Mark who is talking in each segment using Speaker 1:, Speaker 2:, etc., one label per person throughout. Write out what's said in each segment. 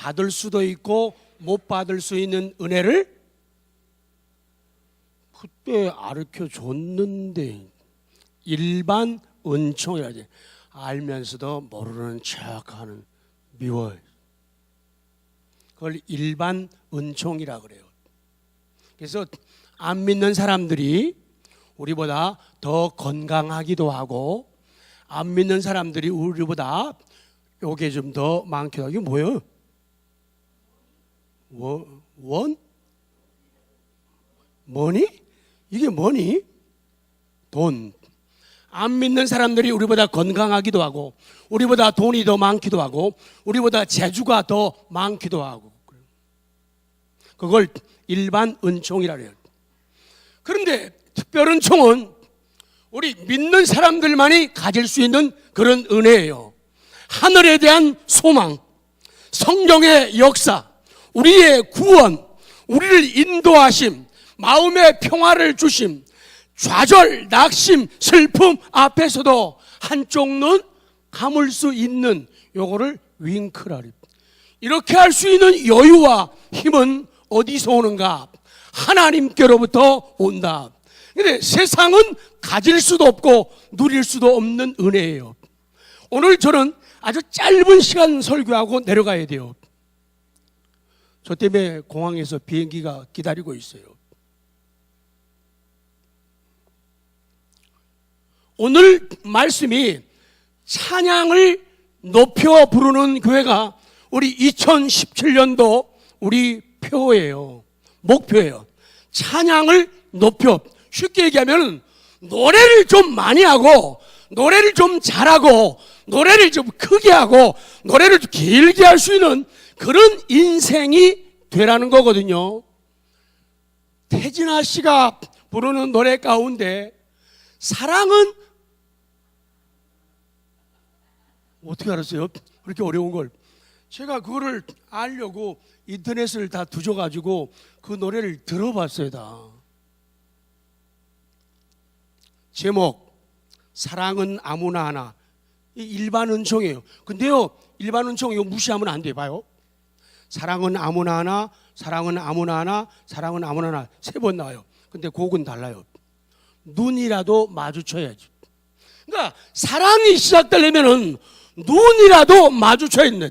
Speaker 1: 받을 수도 있고 못 받을 수 있는 은혜를 그때 가르쳐 줬는데, 일반 은총이라지. 알면서도 모르는 척하는 미워요. 그걸 일반 은총이라 그래요. 그래서 안 믿는 사람들이 우리보다 더 건강하기도 하고, 안 믿는 사람들이 우리보다 요게 좀 더 많기도 하고. 이게 뭐예요? 뭐니? 이게 뭐니? 돈. 안 믿는 사람들이 우리보다 건강하기도 하고, 우리보다 돈이 더 많기도 하고, 우리보다 재주가 더 많기도 하고, 그걸 일반 은총이라 그래요. 그런데 특별 은총은 우리 믿는 사람들만이 가질 수 있는 그런 은혜예요. 하늘에 대한 소망, 성령의 역사, 우리의 구원, 우리를 인도하심, 마음의 평화를 주심, 좌절, 낙심, 슬픔 앞에서도 한쪽 눈 감을 수 있는 요거를 윙크라 그래요. 이렇게 할 수 있는 여유와 힘은 어디서 오는가? 하나님께로부터 온다. 근데 세상은 가질 수도 없고 누릴 수도 없는 은혜예요. 오늘 저는 아주 짧은 시간 설교하고 내려가야 돼요. 저 때문에 공항에서 비행기가 기다리고 있어요. 오늘 말씀이 찬양을 높여 부르는 교회가 우리 2017년도 우리 표예요. 목표예요. 찬양을 높여. 쉽게 얘기하면 노래를 좀 많이 하고, 노래를 좀 잘하고, 노래를 좀 크게 하고, 노래를 좀 길게 할 수 있는 그런 인생이 되라는 거거든요. 태진아 씨가 부르는 노래 가운데 사랑은 어떻게 알았어요? 그렇게 어려운 걸. 제가 그거를 알려고 인터넷을 다 뒤져가지고 그 노래를 들어봤어요. 다. 제목 사랑은 아무나 하나. 일반 은총이에요. 근데요, 일반 은총 이거 무시하면 안 돼. 봐요. 사랑은 아무나 하나, 사랑은 아무나 하나, 사랑은 아무나 하나. 3번 나와요. 근데 곡은 달라요. 눈이라도 마주쳐야지. 그러니까 사랑이 시작되려면은 눈이라도 마주쳐야 된다.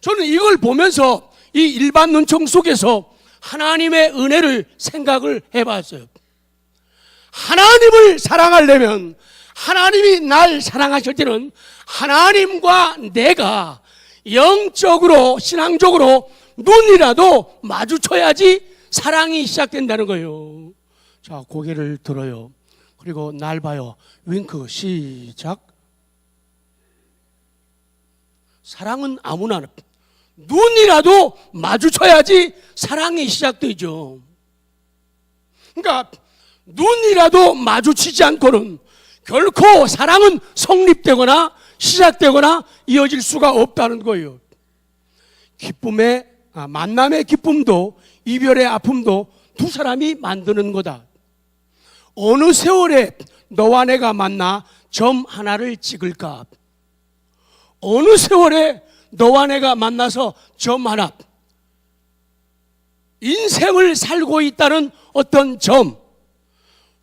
Speaker 1: 저는 이걸 보면서 이 일반 은총 속에서 하나님의 은혜를 생각을 해봤어요. 하나님을 사랑하려면, 하나님이 날 사랑하실 때는 하나님과 내가 영적으로, 신앙적으로 눈이라도 마주쳐야지 사랑이 시작된다는 거예요. 자, 고개를 들어요. 그리고 날 봐요. 윙크 시작. 사랑은 아무나, 눈이라도 마주쳐야지 사랑이 시작되죠. 그러니까 눈이라도 마주치지 않고는 결코 사랑은 성립되거나 시작되거나 이어질 수가 없다는 거예요. 만남의 기쁨도 이별의 아픔도 두 사람이 만드는 거다. 어느 세월에 너와 내가 만나 점 하나를 찍을까? 어느 세월에 너와 내가 만나서 점 하나, 인생을 살고 있다는 어떤 점,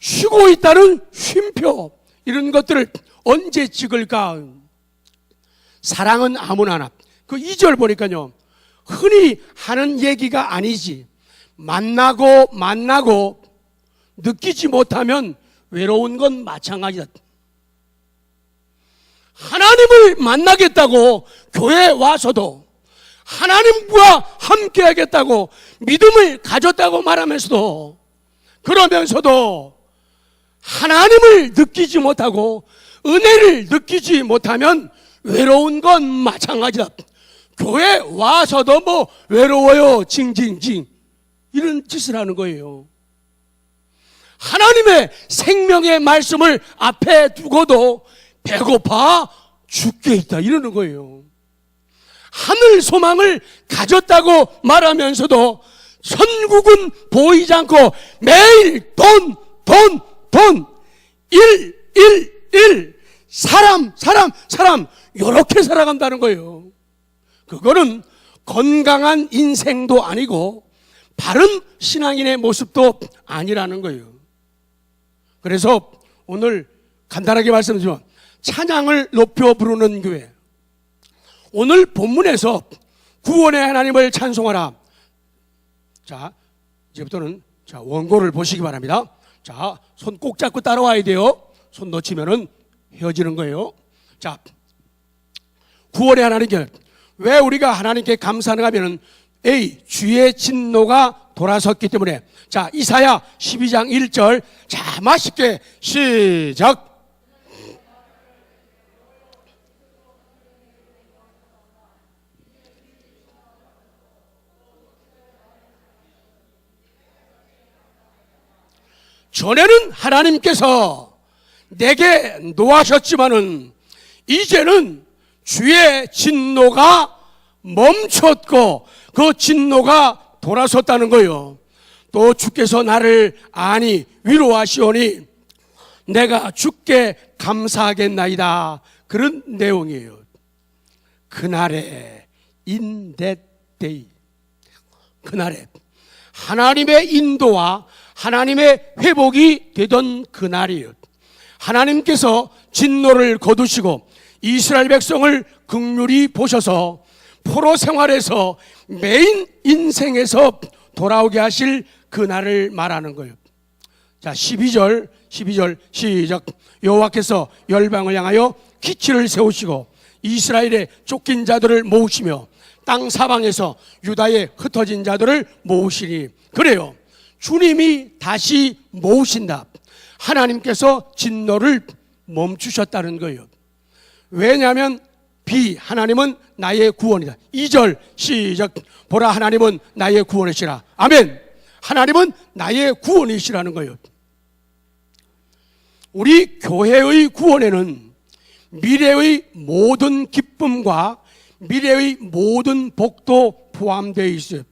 Speaker 1: 쉬고 있다는 쉼표, 이런 것들을 언제 찍을까? 사랑은 아무나 하나. 그 2절 보니까요, 흔히 하는 얘기가 아니지. 만나고 느끼지 못하면 외로운 건 마찬가지다. 하나님을 만나겠다고 교회에 와서도, 하나님과 함께 하겠다고 믿음을 가졌다고 말하면서도, 그러면서도 하나님을 느끼지 못하고 은혜를 느끼지 못하면 외로운 건 마찬가지다. 교회 와서도 뭐 외로워요 징징징 이런 짓을 하는 거예요. 하나님의 생명의 말씀을 앞에 두고도 배고파 죽게 있다 이러는 거예요. 하늘 소망을 가졌다고 말하면서도 천국은 보이지 않고 매일 돈 일 사람 요렇게 살아간다는 거예요. 그거는 건강한 인생도 아니고 바른 신앙인의 모습도 아니라는 거예요. 그래서 오늘 간단하게 말씀드리면 찬양을 높여 부르는 교회. 오늘 본문에서 구원의 하나님을 찬송하라. 자, 이제부터는 원고를 보시기 바랍니다. 자, 손 꼭 잡고 따라와야 돼요. 손 놓치면은 헤어지는 거예요. 자, 구원의 하나님께 왜 우리가 하나님께 감사하는가 하면은 A. 주의 진노가 돌아섰기 때문에. 자, 이사야 12장 1절. 자, 맛있게 시작. 전에는 하나님께서 내게 노하셨지만은 이제는 주의 진노가 멈췄고 그 진노가 돌아섰다는 거예요. 또 주께서 나를 아니 위로하시오니 내가 주께 감사하겠나이다. 그런 내용이에요. 그날에 in that day, 그날에 하나님의 인도와 하나님의 회복이 되던 그날이에요. 하나님께서 진노를 거두시고 이스라엘 백성을 긍휼히 보셔서 포로 생활에서 메인 인생에서 돌아오게 하실 그날을 말하는 거예요. 자, 12절 시작. 여호와께서 열방을 향하여 기치를 세우시고 이스라엘의 쫓긴 자들을 모으시며 땅 사방에서 유다의 흩어진 자들을 모으시니. 그래요, 주님이 다시 모으신다. 하나님께서 진노를 멈추셨다는 거예요. 왜냐하면 하나님은 나의 구원이다. 2절 시작. 보라, 하나님은 나의 구원이시라. 아멘. 하나님은 나의 구원이시라는 거예요. 우리 교회의 구원에는 미래의 모든 기쁨과 미래의 모든 복도 포함되어 있어요.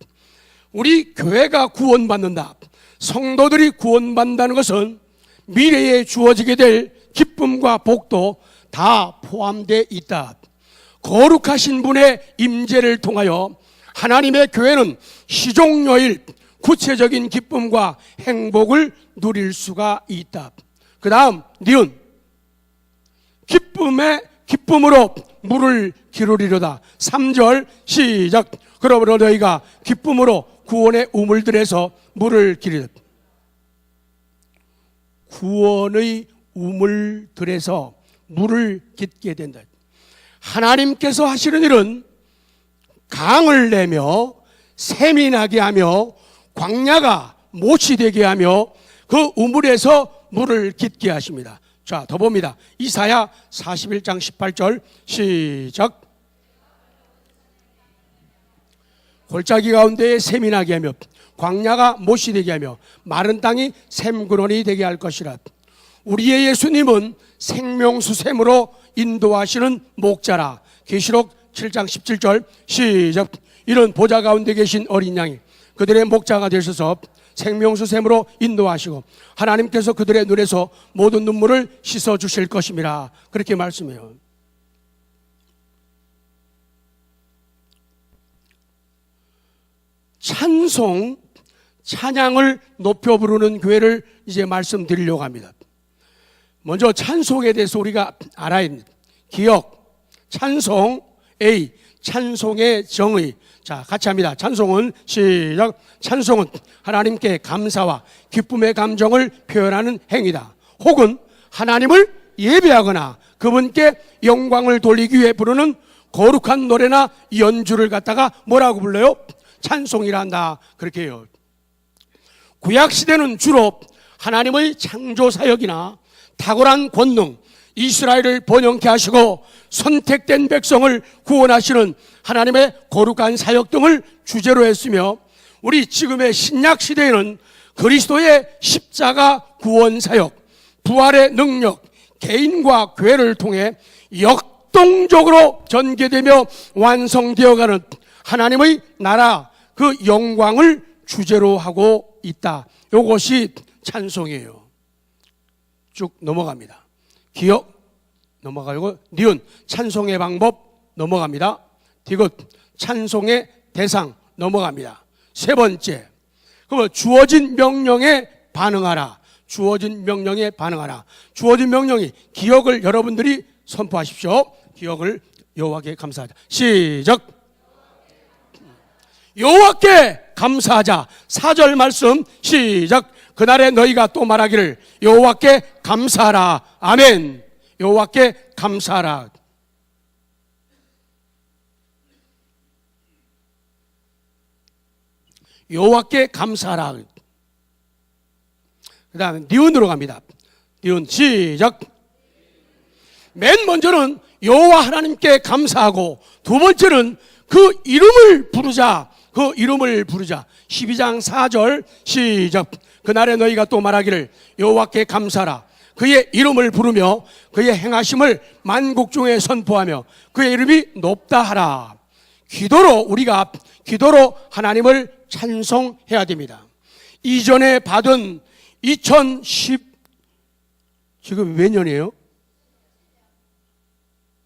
Speaker 1: 우리 교회가 구원받는다, 성도들이 구원받는다는 것은 미래에 주어지게 될 기쁨과 복도 다 포함되어 있다. 거룩하신 분의 임재를 통하여 하나님의 교회는 시종료일 구체적인 기쁨과 행복을 누릴 수가 있다. 그 다음 니은 기쁨으로 물을 기르리로다. 3절 시작. 그러므로 너희가 기쁨으로 구원의 우물들에서 물을 기르리로다. 구원의 우물들에서 물을 깃게 된다. 하나님께서 하시는 일은 강을 내며 샘이 나게 하며 광야가 못이 되게 하며 그 우물에서 물을 깃게 하십니다. 자, 더 봅니다. 이사야 41장 18절 시작. 골짜기 가운데에 샘이 나게 하며 광야가 못이 되게 하며 마른 땅이 샘근원이 되게 할 것이라. 우리의 예수님은 생명수샘으로 인도하시는 목자라. 계시록 7장 17절 시작. 이런 보좌 가운데 계신 어린 양이 그들의 목자가 되셔서 생명수샘으로 인도하시고 하나님께서 그들의 눈에서 모든 눈물을 씻어주실 것입니다. 그렇게 말씀해요. 찬양을 높여 부르는 교회를 이제 말씀드리려고 합니다. 먼저 찬송에 대해서 우리가 알아야 합니다. 기억, 찬송, A, 찬송의 정의. 자, 같이 합니다. 찬송은 시작. 찬송은 하나님께 감사와 기쁨의 감정을 표현하는 행위다. 혹은 하나님을 예배하거나 그분께 영광을 돌리기 위해 부르는 거룩한 노래나 연주를 갖다가 뭐라고 불러요? 찬송이라 한다. 그렇게 해요. 구약시대는 주로 하나님의 창조사역이나 탁월한 권능, 이스라엘을 번영케 하시고 선택된 백성을 구원하시는 하나님의 거룩한 사역 등을 주제로 했으며, 우리 지금의 신약시대에는 그리스도의 십자가 구원사역, 부활의 능력, 개인과 교회를 통해 역동적으로 전개되며 완성되어가는 하나님의 나라, 그 영광을 주제로 하고 있다. 이것이 찬송이에요. 쭉 넘어갑니다. 기억 넘어가고, 니은 찬송의 방법 넘어갑니다. 디귿 찬송의 대상 넘어갑니다. 세 번째, 그러면 주어진 명령에 반응하라. 주어진 명령에 반응하라. 주어진 명령이 기억을 여러분들이 선포하십시오. 기억을 여호와께 감사하자. 시작. 여호와께 감사하자. 4절 말씀 시작. 그날에 너희가 또 말하기를 여호와께 감사하라. 아멘. 여호와께 감사하라. 여호와께 감사하라. 그 다음에 니은으로 갑니다. 니은 시작. 맨 먼저는 여호와 하나님께 감사하고, 두 번째는 그 이름을 부르자. 그 이름을 부르자. 12장 4절 시작. 그날에 너희가 또 말하기를 여호와께 감사하라. 그의 이름을 부르며 그의 행하심을 만국 중에 선포하며 그의 이름이 높다 하라. 우리가 기도로 하나님을 찬송해야 됩니다. 이전에 받은 2010 지금 몇 년이에요?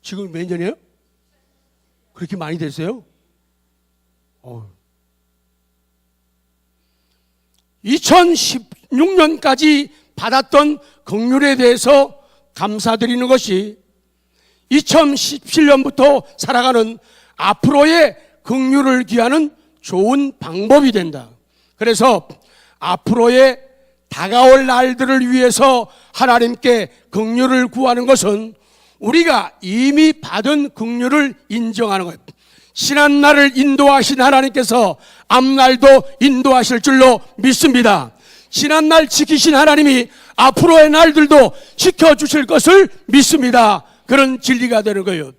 Speaker 1: 지금 몇 년이에요? 그렇게 많이 됐어요? 2016년까지 받았던 긍휼에 대해서 감사드리는 것이 2017년부터 살아가는 앞으로의 긍휼을 기하는 좋은 방법이 된다. 그래서 앞으로의 다가올 날들을 위해서 하나님께 긍휼을 구하는 것은 우리가 이미 받은 긍휼을 인정하는 것. 지난날을 인도하신 하나님께서 앞날도 인도하실 줄로 믿습니다. 지난날 지키신 하나님이 앞으로의 날들도 지켜주실 것을 믿습니다. 그런 진리가 되는 거예요.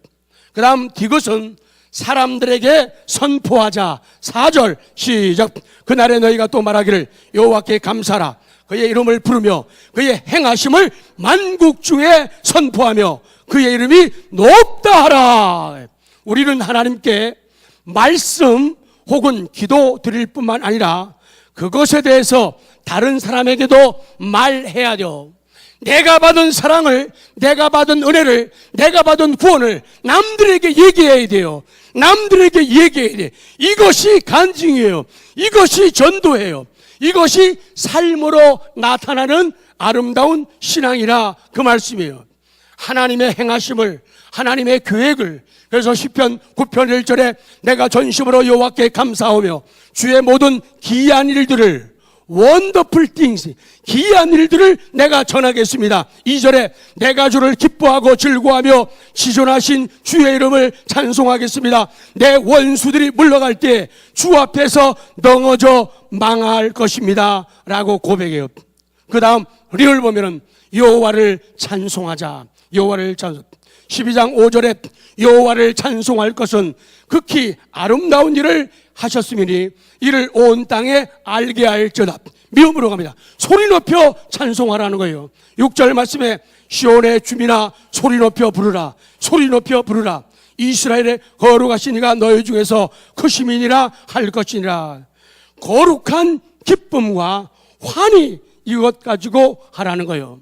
Speaker 1: 그 다음 디귿은 사람들에게 선포하자. 4절 시작. 그날에 너희가 또 말하기를 여호와께 감사하라. 그의 이름을 부르며 그의 행하심을 만국 중에 선포하며 그의 이름이 높다 하라. 우리는 하나님께 말씀 혹은 기도 드릴 뿐만 아니라 그것에 대해서 다른 사람에게도 말해야 돼요. 내가 받은 사랑을, 내가 받은 은혜를, 내가 받은 구원을 남들에게 얘기해야 돼요. 남들에게 얘기해야 돼. 이것이 간증이에요. 이것이 전도예요. 이것이 삶으로 나타나는 아름다운 신앙이라 그 말씀이에요. 하나님의 행하심을, 하나님의 계획을. 그래서 시편 9편 1절에 내가 전심으로 여호와께 감사하며 주의 모든 기이한 일들을, 원더풀 띵스, 기이한 일들을 내가 전하겠습니다. 2절에 내가 주를 기뻐하고 즐거워하며 지존하신 주의 이름을 찬송하겠습니다. 내 원수들이 물러갈 때 주 앞에서 넘어져 망할 것입니다 라고 고백해요. 그 다음 리를 보면은 여호와를 찬송하자. 여호와를 찬송. 12장 5절에 여호와를 찬송할 것은 극히 아름다운 일을 하셨음이니 이를 온 땅에 알게 할지어다. 미음으로 갑니다. 소리 높여 찬송하라는 거예요. 6절 말씀에 시온의 주민아 소리 높여 부르라. 소리 높여 부르라. 이스라엘의 거룩하신 이가 너희 중에서 크심이니라 할 것이니라. 거룩한 기쁨과 환희, 이것 가지고 하라는 거예요.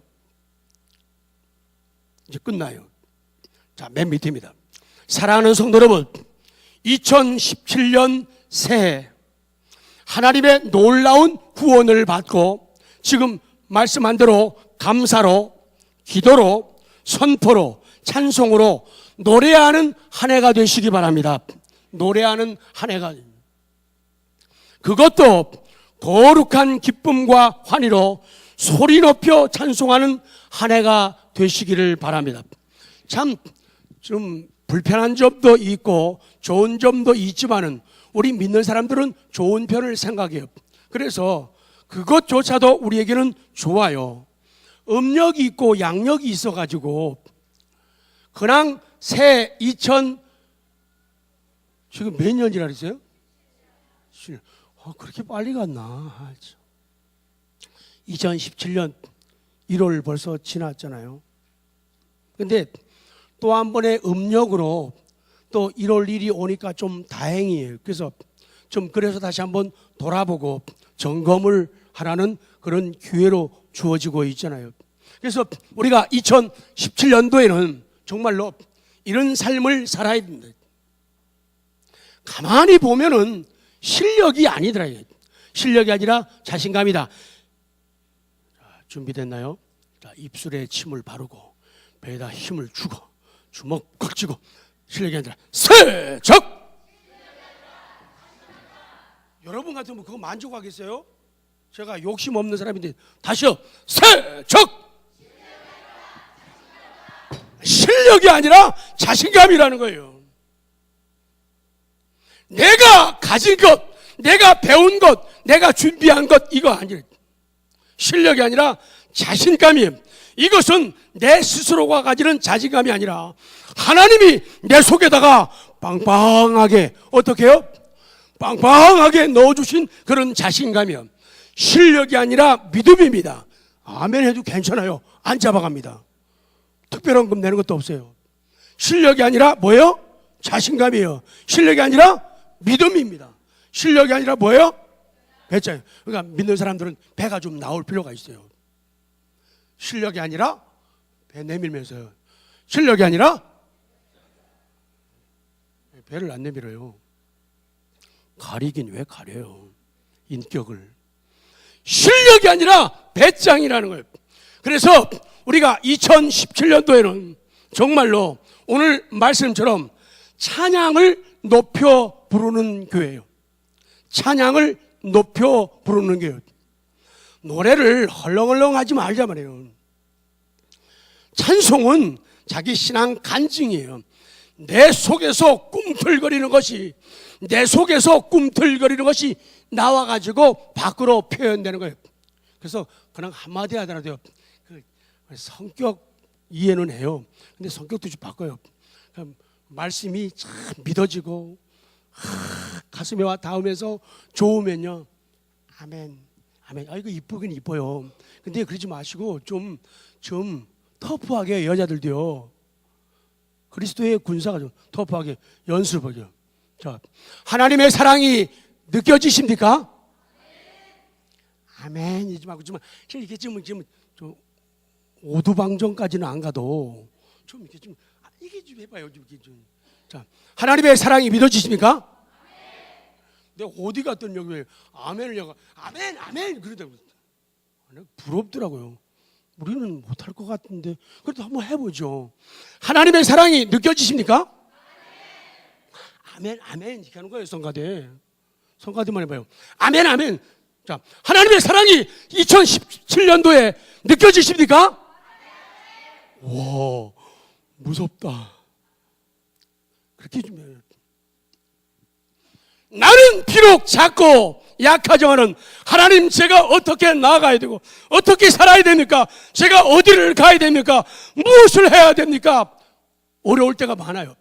Speaker 1: 이제 끝나요. 자, 맨 밑입니다. 사랑하는 성도 여러분, 2017년 새해 하나님의 놀라운 구원을 받고 지금 말씀한 대로 감사로, 기도로, 선포로, 찬송으로 노래하는 한 해가 되시기 바랍니다. 노래하는 한 해가. 그것도 거룩한 기쁨과 환희로 소리 높여 찬송하는 한 해가 되시기를 바랍니다. 참 좀 불편한 점도 있고 좋은 점도 있지만은 우리 믿는 사람들은 좋은 편을 생각해요. 그래서 그것조차도 우리에게는 좋아요. 음력이 있고 양력이 있어가지고 그냥 새 2000 지금 몇 년이라 그랬어요? 그렇게 빨리 갔나? 2017년 1월 벌써 지났잖아요. 근데 또 한 번의 음력으로 또 1월 1일이 오니까 좀 다행이에요. 그래서 다시 한번 돌아보고 점검을 하라는 그런 기회로 주어지고 있잖아요. 그래서 우리가 2017년도에는 정말로 이런 삶을 살아야 됩니다. 가만히 보면은 실력이 아니더라. 실력이 아니라 자신감이다. 자, 준비됐나요? 자, 입술에 침을 바르고 배에다 힘을 주고 주먹 꽉 쥐고 실력이 아니라 세적. 여러분 같으면 그거 만족하겠어요? 제가 욕심 없는 사람인데 다시요. 세적. 실력이 아니라 자신감이라는 거예요. 내가 가진 것, 내가 배운 것, 내가 준비한 것, 이거 아니에요. 실력이 아니라 자신감이에요. 이것은 내 스스로가 가지는 자신감이 아니라 하나님이 내 속에다가 빵빵하게, 어떻게 해요? 빵빵하게 넣어주신 그런 자신감이요. 실력이 아니라 믿음입니다. 아멘 해도 괜찮아요. 안 잡아갑니다. 특별한 금 내는 것도 없어요. 실력이 아니라 뭐예요? 자신감이에요. 실력이 아니라 믿음입니다. 실력이 아니라 뭐예요? 배짱. 그러니까 믿는 사람들은 배가 좀 나올 필요가 있어요. 실력이 아니라 배 내밀면서요. 실력이 아니라 배를 안 내밀어요. 가리긴 왜 가려요? 인격을. 실력이 아니라 배짱이라는 거예요. 그래서 우리가 2017년도에는 정말로 오늘 말씀처럼 찬양을 높여 부르는 교회예요. 찬양을 높여 부르는 교회. 노래를 헐렁헐렁 하지 말자 말이에요. 찬송은 자기 신앙 간증이에요. 내 속에서 꿈틀거리는 것이, 내 속에서 꿈틀거리는 것이 나와가지고 밖으로 표현되는 거예요. 그래서 그냥 한마디 하더라도 그 성격 이해는 해요. 근데 성격도 좀 바꿔요. 말씀이 참 믿어지고 가슴에 와 닿으면서 좋으면요, 아멘, 아멘. 이거 이쁘긴 이뻐요. 근데 그러지 마시고 좀 터프하게, 여자들도요, 그리스도의 군사가 좀 터프하게 연습하죠. 자, 하나님의 사랑이 느껴지십니까? 아멘. 이지 말고 이렇게 좀 오두방정까지는 안 가도 좀 이렇게 좀 이게 좀 해봐요. 좀. 자, 하나님의 사랑이 믿어지십니까? 내가 어디 갔던 여기 왜 아멘을 여가 아멘 아멘 그러다고 부럽더라고요. 우리는 못할 것 같은데 그래도 한번 해보죠. 하나님의 사랑이 느껴지십니까? 아멘 아멘 이렇게 하는 거예요. 성가대만 해봐요. 아멘 아멘. 자, 하나님의 사랑이 2017년도에 느껴지십니까? 와, 무섭다. 그렇게 좀 해요. 나는 비록 작고 약하지만은 하나님, 제가 어떻게 나아가야 되고 어떻게 살아야 됩니까? 제가 어디를 가야 됩니까? 무엇을 해야 됩니까? 어려울 때가 많아요.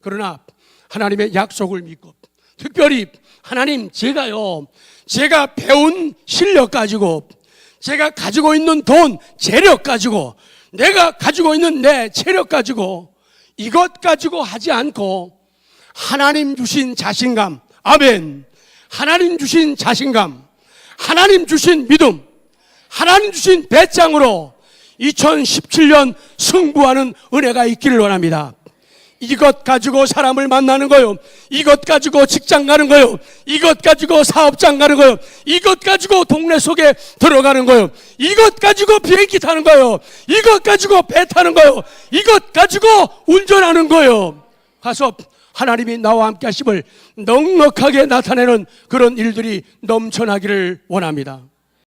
Speaker 1: 그러나 하나님의 약속을 믿고, 특별히 하나님, 제가 배운 실력 가지고, 제가 가지고 있는 돈, 재력 가지고, 내가 가지고 있는 내 체력 가지고, 이것 가지고 하지 않고 하나님 주신 자신감, 아멘. 하나님 주신 자신감, 하나님 주신 믿음, 하나님 주신 배짱으로 2017년 승부하는 은혜가 있기를 원합니다. 이것 가지고 사람을 만나는 거요, 이것 가지고 직장 가는 거요, 이것 가지고 사업장 가는 거요, 이것 가지고 동네 속에 들어가는 거요, 이것 가지고 비행기 타는 거요, 이것 가지고 배 타는 거요, 이것 가지고 운전하는 거요. 가서 하나님이 나와 함께 하심을 넉넉하게 나타내는 그런 일들이 넘쳐나기를 원합니다.